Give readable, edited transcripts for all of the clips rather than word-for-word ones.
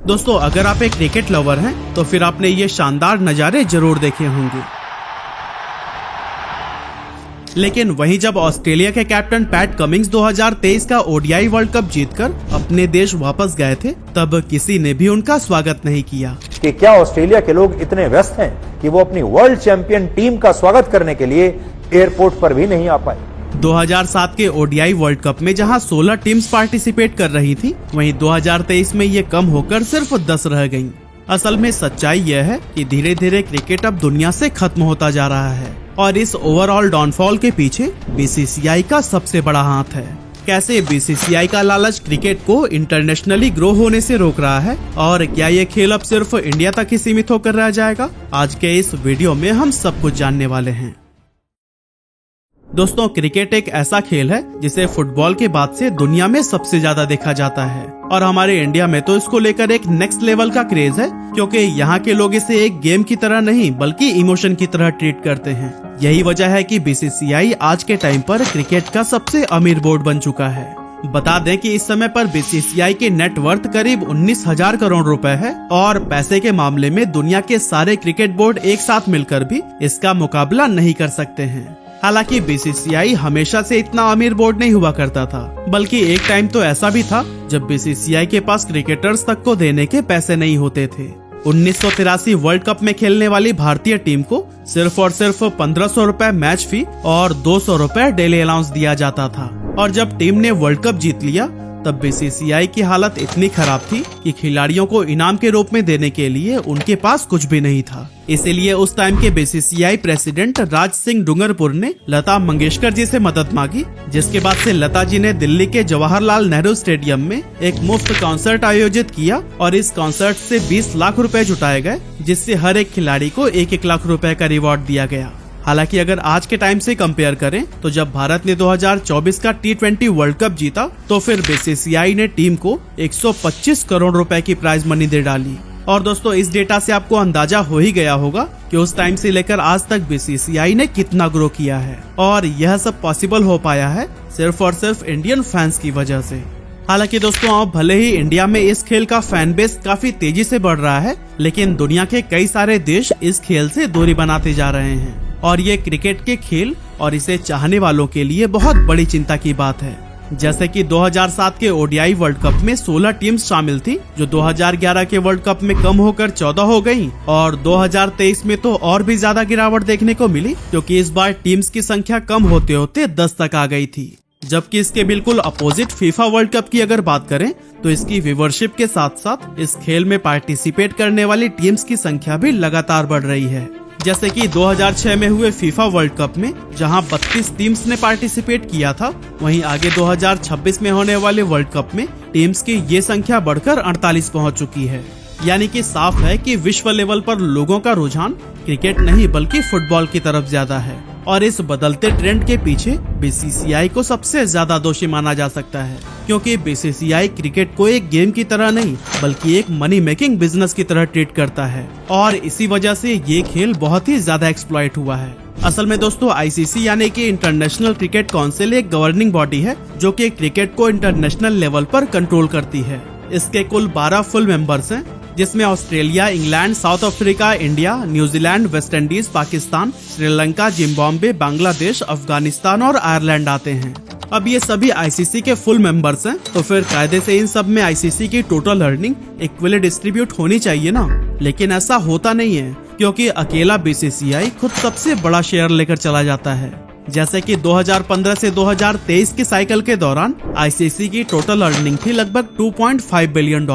दोस्तों अगर आप एक क्रिकेट लवर हैं तो फिर आपने ये शानदार नज़ारे जरूर देखे होंगे। लेकिन वहीं जब ऑस्ट्रेलिया के कैप्टन पैट कमिंस 2023 का ओडीआई वर्ल्ड कप जीतकर अपने देश वापस गए थे, तब किसी ने भी उनका स्वागत नहीं किया। कि क्या ऑस्ट्रेलिया के लोग इतने व्यस्त हैं कि वो अपनी वर्ल्ड चैंपियन टीम का स्वागत करने के लिए एयरपोर्ट पर भी नहीं आ पाए। 2007 के ओडीआई वर्ल्ड कप में जहां 16 टीम्स पार्टिसिपेट कर रही थी, वहीं 2023 में ये कम होकर सिर्फ 10 रह गईं। असल में सच्चाई यह है कि धीरे धीरे क्रिकेट अब दुनिया से खत्म होता जा रहा है और इस ओवरऑल डाउनफॉल के पीछे बीसीसीआई का सबसे बड़ा हाथ है। कैसे बीसीसीआई का लालच क्रिकेट को इंटरनेशनली ग्रो होने से रोक रहा है और क्या ये खेल अब सिर्फ इंडिया तक ही सीमित होकर रह जाएगा, आज के इस वीडियो में हम सब कुछ जानने वाले हैं। दोस्तों क्रिकेट एक ऐसा खेल है जिसे फुटबॉल के बाद से दुनिया में सबसे ज्यादा देखा जाता है और हमारे इंडिया में तो इसको लेकर एक नेक्स्ट लेवल का क्रेज है, क्योंकि यहाँ के लोग इसे एक गेम की तरह नहीं बल्कि इमोशन की तरह ट्रीट करते हैं। यही वजह है कि बीसीसीआई आज के टाइम पर क्रिकेट का सबसे अमीर बोर्ड बन चुका है। बता दें कि इस समय पर बीसीसीआई की नेट वर्थ करीब 19,000 करोड़ रुपए है और पैसे के मामले में दुनिया के सारे क्रिकेट बोर्ड एक साथ मिलकर भी इसका मुकाबला नहीं कर सकते हैं। हालांकि बीसीसीआई हमेशा से इतना अमीर बोर्ड नहीं हुआ करता था, बल्कि एक टाइम तो ऐसा भी था जब बीसीसीआई के पास क्रिकेटर्स तक को देने के पैसे नहीं होते थे। 1983 वर्ल्ड कप में खेलने वाली भारतीय टीम को सिर्फ और सिर्फ 1500 रुपए मैच फी और 200 रुपए डेली अलाउंस दिया जाता था और जब टीम ने वर्ल्ड कप जीत लिया तब बीसीसीआई की हालत इतनी खराब थी कि खिलाड़ियों को इनाम के रूप में देने के लिए उनके पास कुछ भी नहीं था। इसीलिए उस टाइम के बीसीसीआई प्रेसिडेंट राज सिंह डूंगरपुर ने लता मंगेशकर जी से मदद मांगी, जिसके बाद से लता जी ने दिल्ली के जवाहरलाल नेहरू स्टेडियम में एक मुफ्त कॉन्सर्ट आयोजित किया और इस कॉन्सर्ट से 20 लाख रुपए जुटाए गए, जिससे हर एक खिलाड़ी को 1-1 लाख रुपए का रिवॉर्ड दिया गया। हालांकि अगर आज के टाइम से कंपेयर करें तो जब भारत ने 2024 का T20 वर्ल्ड कप जीता तो फिर बीसीसीआई ने टीम को 125 करोड़ रुपए की प्राइज मनी दे डाली। और दोस्तों इस डेटा से आपको अंदाजा हो ही गया होगा कि उस टाइम से लेकर आज तक बीसीसीआई ने कितना ग्रो किया है और यह सब पॉसिबल हो पाया है सिर्फ और सिर्फ इंडियन फैंस की वजह से। हालांकि दोस्तों अब भले ही इंडिया में इस खेल का फैन बेस काफी तेजी से बढ़ रहा है, लेकिन दुनिया के कई सारे देश इस खेल से दूरी बनाते जा रहे हैं और ये क्रिकेट के खेल और इसे चाहने वालों के लिए बहुत बड़ी चिंता की बात है। जैसे कि 2007 के ओडीआई वर्ल्ड कप में 16 टीम्स शामिल थी, जो 2011 के वर्ल्ड कप में कम होकर 14 हो गयी और 2023 में तो और भी ज्यादा गिरावट देखने को मिली, क्योंकि इस बार टीम्स की संख्या कम होते होते 10 तक आ गई थी। जबकि इसके बिल्कुल अपोजिट फीफा वर्ल्ड कप की अगर बात करें तो इसकी व्यूवरशिप के साथ साथ इस खेल में पार्टिसिपेट करने वाली टीम्स की संख्या भी लगातार बढ़ रही है। जैसे कि 2006 में हुए फीफा वर्ल्ड कप में जहां 32 टीम्स ने पार्टिसिपेट किया था, वहीं आगे 2026 में होने वाले वर्ल्ड कप में टीम्स की ये संख्या बढ़कर 48 पहुंच चुकी है। यानी कि साफ है कि विश्व लेवल पर लोगों का रुझान क्रिकेट नहीं बल्कि फुटबॉल की तरफ ज्यादा है और इस बदलते ट्रेंड के पीछे बीसीसीआई को सबसे ज्यादा दोषी माना जा सकता है, क्योंकि बीसीसीआई क्रिकेट को एक गेम की तरह नहीं बल्कि एक मनी मेकिंग बिजनेस की तरह ट्रीट करता है और इसी वजह से ये खेल बहुत ही ज्यादा एक्सप्लॉइट हुआ है। असल में दोस्तों आईसीसी यानी कि इंटरनेशनल क्रिकेट काउंसिल एक गवर्निंग बॉडी है जो कि क्रिकेट को इंटरनेशनल लेवल पर कंट्रोल करती है। इसके कुल 12 फुल मेंबर्स हैं, जिसमें Australia, England, south Africa, India, New Zealand, West Indies, Pakistan, Sri Lanka, Zimbabwe, Bangladesh, Afghanistan और आयरलैंड आते हैं। अब ये सभी आईसीसी के फुल मेंबर्स हैं, तो फिर कायदे से इन सब में आईसीसी की टोटल अर्निंग इक्वली डिस्ट्रीब्यूट होनी चाहिए ना, लेकिन ऐसा होता नहीं है, क्योंकि अकेला बीसीसीआई खुद सबसे बड़ा शेयर लेकर चला जाता है। जैसे कि 2015 से 2023 की साइकिल के दौरान आईसीसी की टोटल अर्निंग थी लगभग $2.5 बिलियन,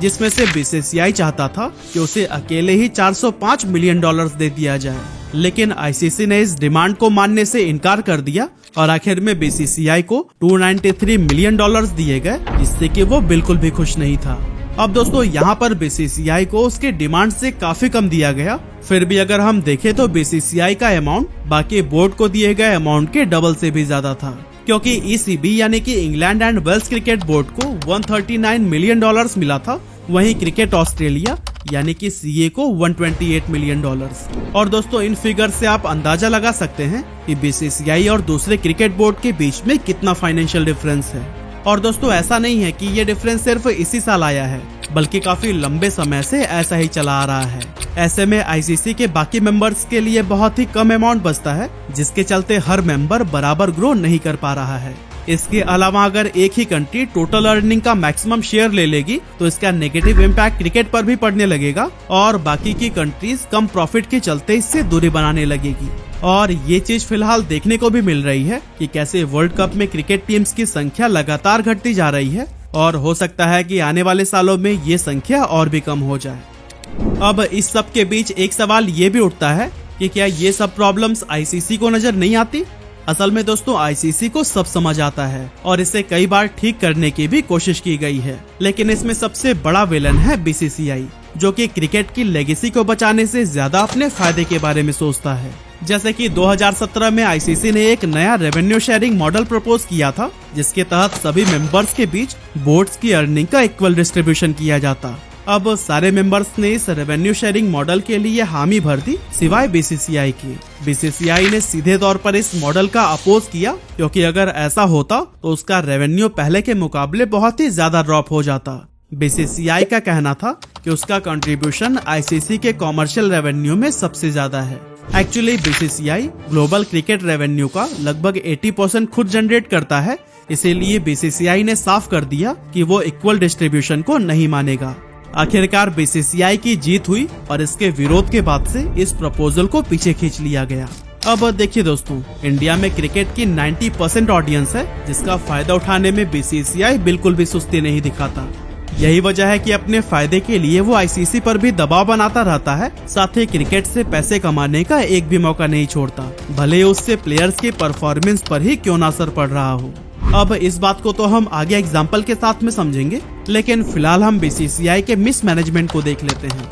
जिसमें से बीसीसीआई चाहता था कि उसे अकेले ही $405 मिलियन दे दिया जाए, लेकिन आईसीसी ने इस डिमांड को मानने से इनकार कर दिया और आखिर में बीसीसीआई को $293 मिलियन दिए गए, जिससे कि वो बिल्कुल भी खुश नहीं था। अब दोस्तों यहाँ पर बीसीसीआई को उसके डिमांड से काफी कम दिया गया, फिर भी अगर हम देखें तो बीसीसीआई का अमाउंट बाकी बोर्ड को दिए गए अमाउंट के डबल से भी ज्यादा था, क्योंकि ईसीबी यानी कि England and Wales cricket board को $139 मिलियन मिला था, वहीं क्रिकेट ऑस्ट्रेलिया यानी कि सीए को $128 मिलियन। और दोस्तों इन फिगर से आप अंदाजा लगा सकते हैं कि बीसीसीआई और दूसरे क्रिकेट बोर्ड के बीच में कितना फाइनेंशियल डिफरेंस है। और दोस्तों ऐसा नहीं है कि ये डिफरेंस सिर्फ इसी साल आया है, बल्कि काफी लंबे समय से ऐसा ही चला आ रहा है। ऐसे में आईसीसी के बाकी मेंबर्स के लिए बहुत ही कम अमाउंट बचता है, जिसके चलते हर मेंबर बराबर ग्रो नहीं कर पा रहा है। इसके अलावा अगर एक ही कंट्री टोटल अर्निंग का मैक्सिमम शेयर ले लेगी तो इसका नेगेटिव इम्पैक्ट क्रिकेट पर भी पड़ने लगेगा और बाकी की कंट्रीज कम प्रॉफिट के चलते इससे दूरी बनाने लगेगी। और ये चीज फिलहाल देखने को भी मिल रही है कि कैसे वर्ल्ड कप में क्रिकेट टीम्स की संख्या लगातार घटती जा रही है और हो सकता है कि आने वाले सालों में ये संख्या और भी कम हो जाए। अब इस सब के बीच एक सवाल ये भी उठता है कि क्या ये सब प्रॉब्लम्स आईसीसी को नजर नहीं आती? असल में दोस्तों आईसीसी को सब समझ आता है और इसे कई बार ठीक करने की भी कोशिश की गई है, लेकिन इसमें सबसे बड़ा विलन है बीसीसीआई, जो कि क्रिकेट की लेगेसी को बचाने से ज्यादा अपने फायदे के बारे में सोचता है। जैसे कि 2017 में आईसीसी ने एक नया रेवेन्यू शेयरिंग मॉडल प्रपोज किया था, जिसके तहत सभी मेंबर्स के बीच बोर्ड्स की अर्निंग का इक्वल डिस्ट्रीब्यूशन किया जाता। अब सारे मेंबर्स ने इस रेवेन्यू शेयरिंग मॉडल के लिए हामी भर दी, सिवाय बीसीसीआई की। बीसीसीआई ने सीधे तौर पर इस मॉडल का अपोज किया, क्योंकि अगर ऐसा होता तो उसका रेवेन्यू पहले के मुकाबले बहुत ही ज्यादा ड्रॉप हो जाता। बीसीसीआई का कहना था कि उसका कंट्रीब्यूशन आईसीसी के कॉमर्शियल रेवेन्यू में सबसे ज्यादा है। Actually BCCI global cricket revenue का लगभग 80% खुद जनरेट करता है, इसीलिए बीसीसीआई ने साफ कर दिया कि वो इक्वल डिस्ट्रीब्यूशन को नहीं मानेगा। आखिरकार बीसीसीआई की जीत हुई और इसके विरोध के बाद से इस प्रपोजल को पीछे खींच लिया गया। अब देखिए दोस्तों, इंडिया में क्रिकेट की 90% ऑडियंस है, जिसका फायदा उठाने में बीसीसीआई बिल्कुल भी सुस्ती नहीं दिखाता। यही वजह है कि अपने फायदे के लिए वो आईसीसी पर भी दबाव बनाता रहता है, साथ ही क्रिकेट से पैसे कमाने का एक भी मौका नहीं छोड़ता, भले उससे प्लेयर्स की परफॉर्मेंस पर ही क्यों ना असर पड़ रहा हो। अब इस बात को तो हम आगे एग्जाम्पल के साथ में समझेंगे, लेकिन फिलहाल हम बीसीसीआई के मिसमैनेजमेंट को देख लेते हैं।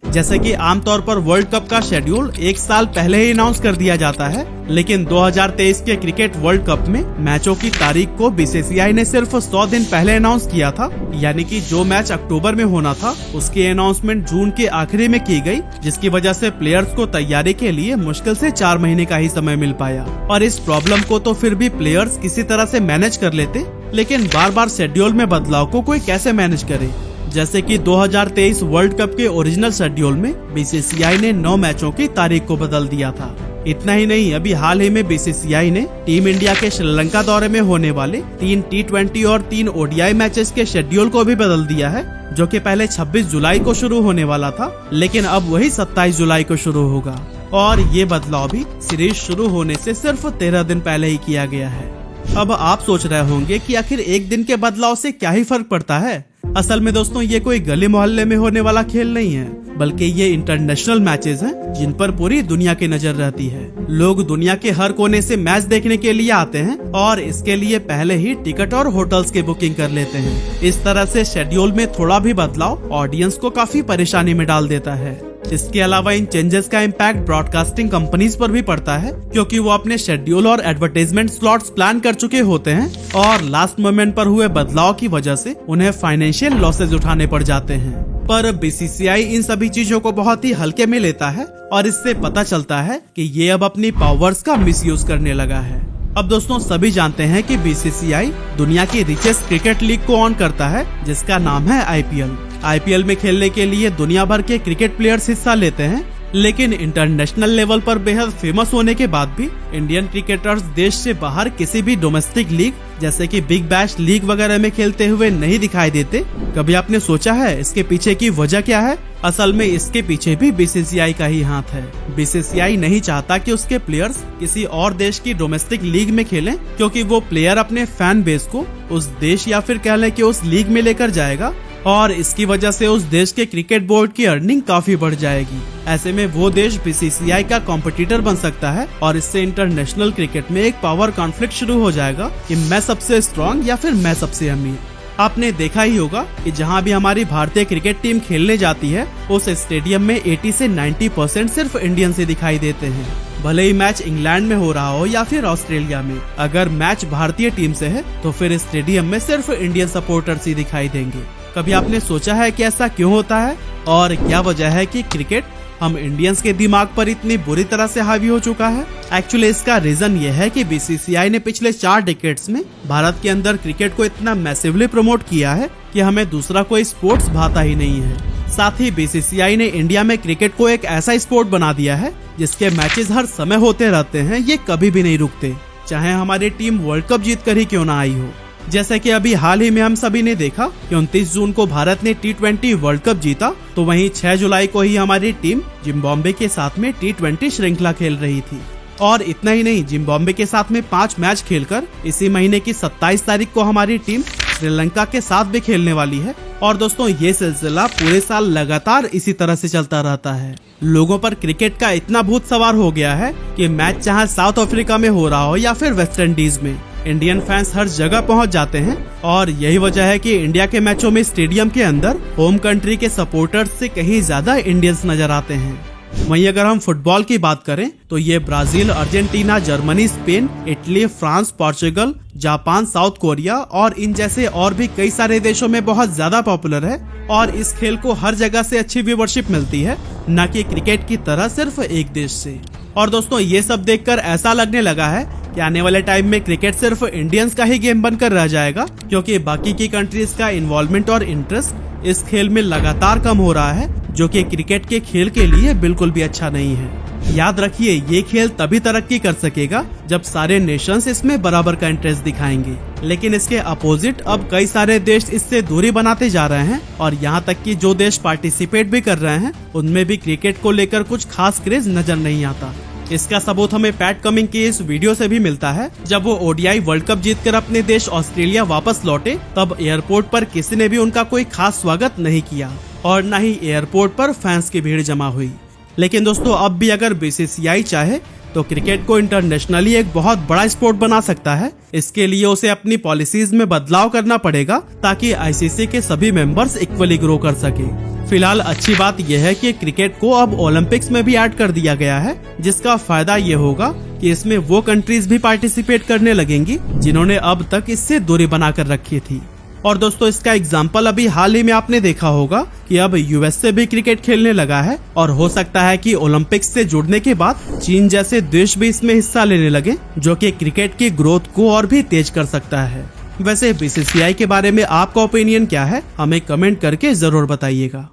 जैसे कि आमतौर पर वर्ल्ड कप का शेड्यूल एक साल पहले ही अनाउंस कर दिया जाता है, लेकिन 2023 के क्रिकेट वर्ल्ड कप में मैचों की तारीख को बीसीसीआई ने सिर्फ 100 दिन पहले अनाउंस किया था। यानी कि जो मैच अक्टूबर में होना था उसकी अनाउंसमेंट जून के आखिरी में की गई, जिसकी वजह से प्लेयर्स को तैयारी के लिए मुश्किल से 4 महीने का ही समय मिल पाया। और इस प्रॉब्लम को तो फिर भी प्लेयर्स किसी तरह से मैनेज कर लेते, लेकिन बार बार शेड्यूल में बदलाव को कोई कैसे मैनेज करे। जैसे कि 2023 वर्ल्ड कप के ओरिजिनल शेड्यूल में बीसीसीआई ने 9 मैचों की तारीख को बदल दिया था। इतना ही नहीं, अभी हाल ही में बीसीसीआई ने टीम इंडिया के श्रीलंका दौरे में होने वाले 3 T20 और 3 ODI मैचेस के शेड्यूल को भी बदल दिया है, जो कि पहले 26 जुलाई को शुरू होने वाला था, लेकिन अब वही 27 जुलाई को शुरू होगा। और ये बदलाव भी सीरीज शुरू होने से सिर्फ 13 दिन पहले ही किया गया है। अब आप सोच रहे होंगे कि आखिर एक दिन के बदलाव से क्या ही फर्क पड़ता है। असल में दोस्तों ये कोई गली मोहल्ले में होने वाला खेल नहीं है, बल्कि ये इंटरनेशनल मैचेस हैं, जिन पर पूरी दुनिया की नजर रहती है। लोग दुनिया के हर कोने से मैच देखने के लिए आते हैं और इसके लिए पहले ही टिकट और होटल्स की बुकिंग कर लेते हैं। इस तरह से शेड्यूल में थोड़ा भी बदलाव ऑडियंस को काफी परेशानी में डाल देता है। इसके अलावा इन चेंजेस का इम्पैक्ट ब्रॉडकास्टिंग कंपनीज पर भी पड़ता है, क्योंकि वो अपने शेड्यूल और एडवर्टाइजमेंट स्लॉट्स प्लान कर चुके होते हैं और लास्ट मोमेंट पर हुए बदलाव की वजह से उन्हें फाइनेंशियल लॉसेज उठाने पड़ जाते हैं। पर बीसीसीआई इन सभी चीजों को बहुत ही हल्के में लेता है और इससे पता चलता है कि ये अब अपनी पावर्स का मिसयूज करने लगा है। अब दोस्तों सभी जानते हैं कि बीसीसीआई दुनिया की रिचेस्ट क्रिकेट लीग को ऑन करता है, जिसका नाम है आईपीएल। आईपीएल में खेलने के लिए दुनिया भर के क्रिकेट प्लेयर्स हिस्सा लेते हैं, लेकिन इंटरनेशनल लेवल पर बेहद फेमस होने के बाद भी इंडियन क्रिकेटर्स देश से बाहर किसी भी डोमेस्टिक लीग जैसे कि बिग बैश लीग वगैरह में खेलते हुए नहीं दिखाई देते। कभी आपने सोचा है इसके पीछे की वजह क्या है? असल में इसके पीछे भी बीसीसीआई का ही हाथ है। बीसीसीआई नहीं चाहता कि उसके प्लेयर्स किसी और देश की डोमेस्टिक लीग में खेलें, क्योंकि वो प्लेयर अपने फैन बेस को उस देश या फिर कह लें कि उस लीग में लेकर जाएगा और इसकी वजह से उस देश के क्रिकेट बोर्ड की अर्निंग काफी बढ़ जाएगी। ऐसे में वो देश बीसीसीआई का कॉम्पिटिटर बन सकता है और इससे इंटरनेशनल क्रिकेट में एक पावर कॉन्फ्लिक्ट शुरू हो जाएगा कि मैं सबसे स्ट्रॉन्ग या फिर मैं सबसे अमीर। आपने देखा ही होगा कि जहां भी हमारी भारतीय क्रिकेट टीम खेलने जाती है उस स्टेडियम में 80 से 90% सिर्फ इंडियन से दिखाई देते हैं। भले ही मैच इंग्लैंड में हो रहा हो या फिर ऑस्ट्रेलिया में, अगर मैच भारतीय टीम से है तो फिर स्टेडियम में सिर्फ इंडियन सपोर्टर्स ही दिखाई देंगे। कभी आपने सोचा है कि ऐसा क्यों होता है और क्या वजह है कि क्रिकेट हम इंडियंस के दिमाग पर इतनी बुरी तरह से हावी हो चुका है? एक्चुअली इसका रीजन ये है कि बीसीसीआई ने पिछले 4 डिकेड्स में भारत के अंदर क्रिकेट को इतना मैसिवली प्रमोट किया है कि हमें दूसरा कोई स्पोर्ट्स भाता ही नहीं है। साथ ही बीसीसीआई ने इंडिया में क्रिकेट को एक ऐसा स्पोर्ट बना दिया है जिसके मैचेस हर समय होते रहते हैं, ये कभी भी नहीं रुकते, चाहे हमारी टीम वर्ल्ड कप जीत कर ही क्यों ना आई हो। जैसे कि अभी हाल ही में हम सभी ने देखा कि 29 जून को भारत ने T20 वर्ल्ड कप जीता, तो वहीं 6 जुलाई को ही हमारी टीम जिम्बाब्वे के साथ में T20 श्रृंखला खेल रही थी। और इतना ही नहीं, जिम्बाब्वे के साथ में 5 मैच खेलकर इसी महीने की 27 तारीख को हमारी टीम श्रीलंका के साथ भी खेलने वाली है। और दोस्तों, ये सिलसिला पूरे साल लगातार इसी तरह से चलता रहता है। लोगों पर क्रिकेट का इतना भूत सवार हो गया है कि मैच चाहे साउथ अफ्रीका में हो रहा हो या फिर वेस्ट इंडीज में, इंडियन फैंस हर जगह पहुंच जाते हैं। और यही वजह है कि इंडिया के मैचों में स्टेडियम के अंदर होम कंट्री के सपोर्टर्स से कहीं ज्यादा इंडियंस नजर आते हैं। वहीं अगर हम फुटबॉल की बात करें तो ये Brazil, Argentina, Germany, Spain, Italy, France, Portugal, Japan, south Korea और इन जैसे और भी कई सारे देशों में बहुत ज्यादा पॉपुलर है। और इस खेल को हर जगह से अच्छी व्यूवरशिप मिलती है, न कि क्रिकेट की तरह सिर्फ एक देश से। और दोस्तों, ये सब देखकर ऐसा लगने लगा है कि आने वाले टाइम में क्रिकेट सिर्फ इंडियंस का ही गेम बनकर रह जाएगा, क्योंकि बाकी की कंट्रीज का इन्वॉल्वमेंट और इंटरेस्ट इस खेल में लगातार कम हो रहा है, जो कि क्रिकेट के खेल के लिए बिल्कुल भी अच्छा नहीं है। याद रखिए, ये खेल तभी तरक्की कर सकेगा जब सारे नेशंस इसमें बराबर का इंटरेस्ट दिखाएंगे। लेकिन इसके अपोजिट अब कई सारे देश इससे दूरी बनाते जा रहे हैं, और यहाँ तक कि जो देश पार्टिसिपेट भी कर रहे हैं उनमें भी क्रिकेट को लेकर कुछ खास क्रेज नजर नहीं आता। इसका सबूत हमें पैट कमिंस की इस वीडियो से भी मिलता है। जब वो ओडीआई वर्ल्ड कप जीतकर अपने देश ऑस्ट्रेलिया वापस लौटे, तब एयरपोर्ट पर किसी ने भी उनका कोई खास स्वागत नहीं किया और न ही एयरपोर्ट पर फैंस की भीड़ जमा हुई। लेकिन दोस्तों, अब भी अगर बीसीसीआई चाहे तो क्रिकेट को इंटरनेशनली एक बहुत बड़ा स्पोर्ट बना सकता है। इसके लिए उसे अपनी पॉलिसीज में बदलाव करना पड़ेगा ताकि आईसीसी के सभी मेंबर्स इक्वली ग्रो कर सके। फिलहाल अच्छी बात यह है कि क्रिकेट को अब ओलंपिक्स में भी ऐड कर दिया गया है, जिसका फायदा ये होगा कि इसमें वो कंट्रीज भी पार्टिसिपेट करने लगेंगी जिन्होंने अब तक इससे दूरी बनाकर रखी थी। और दोस्तों, इसका एग्जाम्पल अभी हाल ही में आपने देखा होगा कि अब यूएस से भी क्रिकेट खेलने लगा है, और हो सकता है कि ओलंपिक्स से जुड़ने के बाद चीन जैसे देश भी इसमें हिस्सा लेने लगे, जो कि क्रिकेट की ग्रोथ को और भी तेज कर सकता है। वैसे बीसीसीआई के बारे में आपका ओपिनियन क्या है, हमें कमेंट करके जरूर बताइएगा।